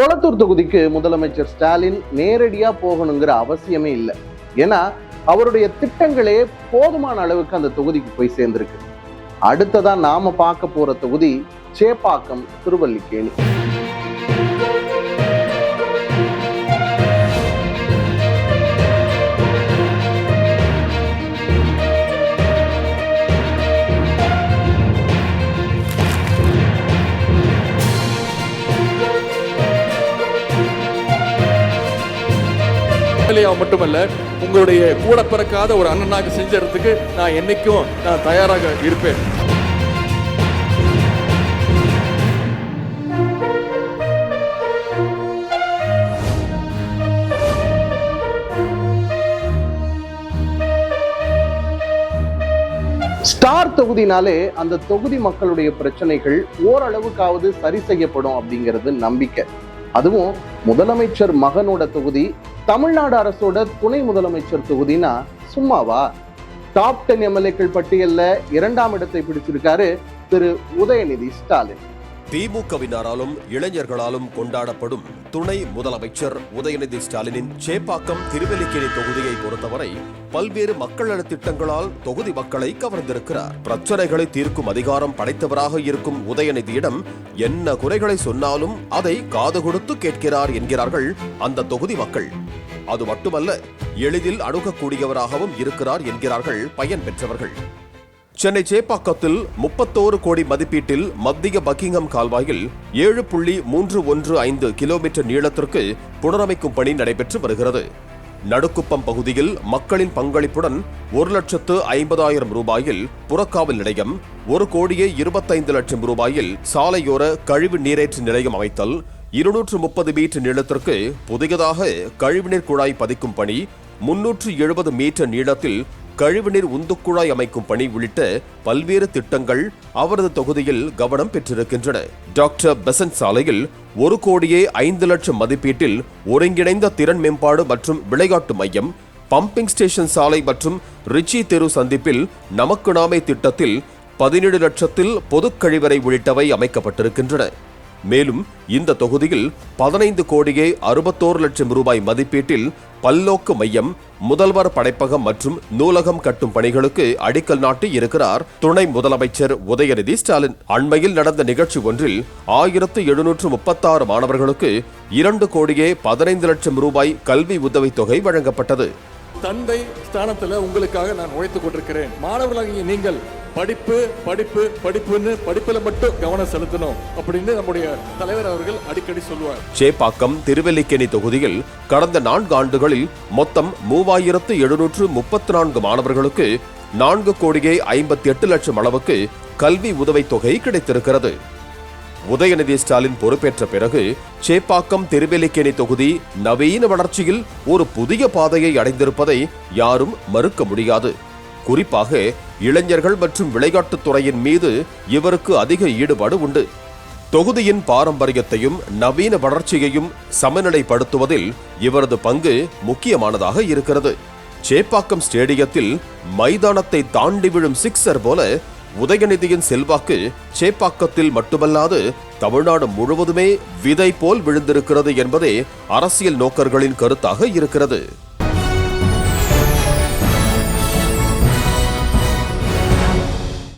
கொளத்தூர் தொகுதிக்கு முதலமைச்சர் ஸ்டாலின் நேரடியா போகணுங்கிற அவசியமே இல்லை. ஏன்னா அவருடைய திட்டங்களே போதுமான அளவுக்கு அந்த தொகுதிக்கு போய் சேர்ந்திருக்கு. அடுத்ததான் நாம பார்க்க போற தொகுதி சேப்பாக்கம் திருவல்லிக்கேணி. மட்டுமல்ல, உங்களுடைய கூட பிறக்காத ஒரு அண்ணனாக செஞ்சறதுக்கு நான் என்னைக்கும் தயாராக இருப்பேன். ஸ்டார் தொகுதினாலே அந்த தொகுதி மக்களுடைய பிரச்சனைகள் ஓரளவுக்காவது சரி செய்யப்படும் அப்படிங்கிறது நம்பிக்கை. அதுவும் முதலமைச்சர் மகனோட தொகுதி, தமிழ்நாடு அரசோட துணை முதலமைச்சர் தொகுதினா சும்மாவா? டாப் 10 எம்எல்ஏக்கள் பட்டியல்ல 2ஆம் இடத்தை பிடிச்சிருக்காரு திரு உதயநிதி ஸ்டாலின். திமுகவினராலும் இளைஞர்களாலும் கொண்டாடப்படும் துணை முதலமைச்சர் உதயநிதி ஸ்டாலினின் சேப்பாக்கம் திருவல்லிக்கேணி தொகுதியை பொறுத்தவரை பல்வேறு மக்கள் நல திட்டங்களால் தொகுதி மக்களை கவர்ந்திருக்கிறார். பிரச்சனைகளை தீர்க்கும் அதிகாரம் படைத்தவராக இருக்கும் உதயநிதியிடம் என்ன குறைகளை சொன்னாலும் அதை காது கொடுத்து கேட்கிறார் என்கிறார்கள் அந்த தொகுதி மக்கள். அது மட்டுமல்ல, எளிதில் அணுகக்கூடியவராகவும் இருக்கிறார் என்கிறார்கள் பயன் பெற்றவர்கள். சென்னை சேப்பாக்கத்தில் 31 கோடி மதிப்பீட்டில் மத்திய பக்கிங்ஹாம் கால்வாயில் 7.315 கிலோமீட்டர் நீளத்திற்கு புனரமைக்கும் பணி நடைபெற்று வருகிறது. நடுக்குப்பம் பகுதியில் மக்களின் பங்களிப்புடன் 1,50,000 ரூபாயில் புறக்காவல் நிலையம், 1,25,00,000 ரூபாயில் சாலையோர கழிவு நீரேற்று நிலையம் அமைத்தல், 230 மீட்டர் நீளத்திற்கு புதியதாக கழிவுநீர் குழாய் பதிக்கும் பணி, 370 மீட்டர் நீளத்தில் கழிவுநீர் உந்துக்குழாய் அமைக்கும் பணி உள்ளிட்ட பல்வேறு திட்டங்கள் அவரது தொகுதியில் கவனம் பெற்றிருக்கின்றன. டாக்டர் பெசன்ட் சாலையில் 1,05,00,000 மதிப்பீட்டில் ஒருங்கிணைந்த திறன் மேம்பாடு மற்றும் விளையாட்டு மையம், பம்பிங் ஸ்டேஷன் சாலை மற்றும் ரிச்சி தெரு சந்திப்பில் நமக்கு நாமே திட்டத்தில் 17 லட்சத்தில் பொது கழிவறை உள்ளிட்டவை அமைக்கப்பட்டிருக்கின்றன. மேலும் இந்த தொகுதியில் 15,61,00,000 ரூபாய் மதிப்பீட்டில் பல்நோக்கு மையம், முதல்வர் படைப்பகம் மற்றும் நூலகம் கட்டும் பணிகளுக்கு அடிக்கல் நாட்டி இருக்கிறார் துணை முதலமைச்சர் உதயநிதி ஸ்டாலின். அண்மையில் நடந்த நிகழ்ச்சி ஒன்றில் 1736 மாணவர்களுக்கு 2,15,00,000 ரூபாய் கல்வி உதவித்தொகை வழங்கப்பட்டது. தந்தை ஸ்தானத்தில் உங்களுக்காக நான் உழைத்துக் கொண்டிருக்கிறேன். மாணவர்களாகிய நீங்கள் படிப்பு படிப்பு படிப்புன்னு படிப்புல மட்டும் கவனம் செலுத்தணும் அப்படின்னு நம்முடைய தலைவர் அவர்கள் அடிக்கடி சொல்லுவார். சேப்பாக்கம் திருவல்லிக்கேணி தொகுதியில் கடந்த 4 ஆண்டுகளில் மொத்தம் 3,734 மாணவர்களுக்கு 4,58,00,000 அளவுக்கு கல்வி உதவித்தொகை கிடைத்திருக்கிறது. உதயநிதி ஸ்டாலின் பொறுப்பேற்ற பிறகு சேப்பாக்கம் திருவல்லிக்கேணி தொகுதி நவீன வளர்ச்சியில் ஒரு புதிய பாதையை அடைந்திருப்பதை யாரும் மறுக்க முடியாது. குறிப்பாக இளைஞர்கள் மற்றும் விளையாட்டுத் துறையின் மீது இவருக்கு அதிக ஈடுபாடு உண்டு. தொகுதியின் பாரம்பரியத்தையும் நவீன வளர்ச்சியையும் சமநிலைப்படுத்துவதில் இவரது பங்கு முக்கியமானதாக இருக்கிறது. சேப்பாக்கம் ஸ்டேடியத்தில் மைதானத்தை தாண்டி விழும் சிக்ஸர் போல உதயநிதியின் செல்வாக்கு சேப்பாக்கத்தில் மட்டுமல்லாது தமிழ்நாடு முழுவதுமே விதை போல் விழுந்திருக்கிறது என்பதே அரசியல் நோக்கர்களின் கருத்தாக இருக்கிறது.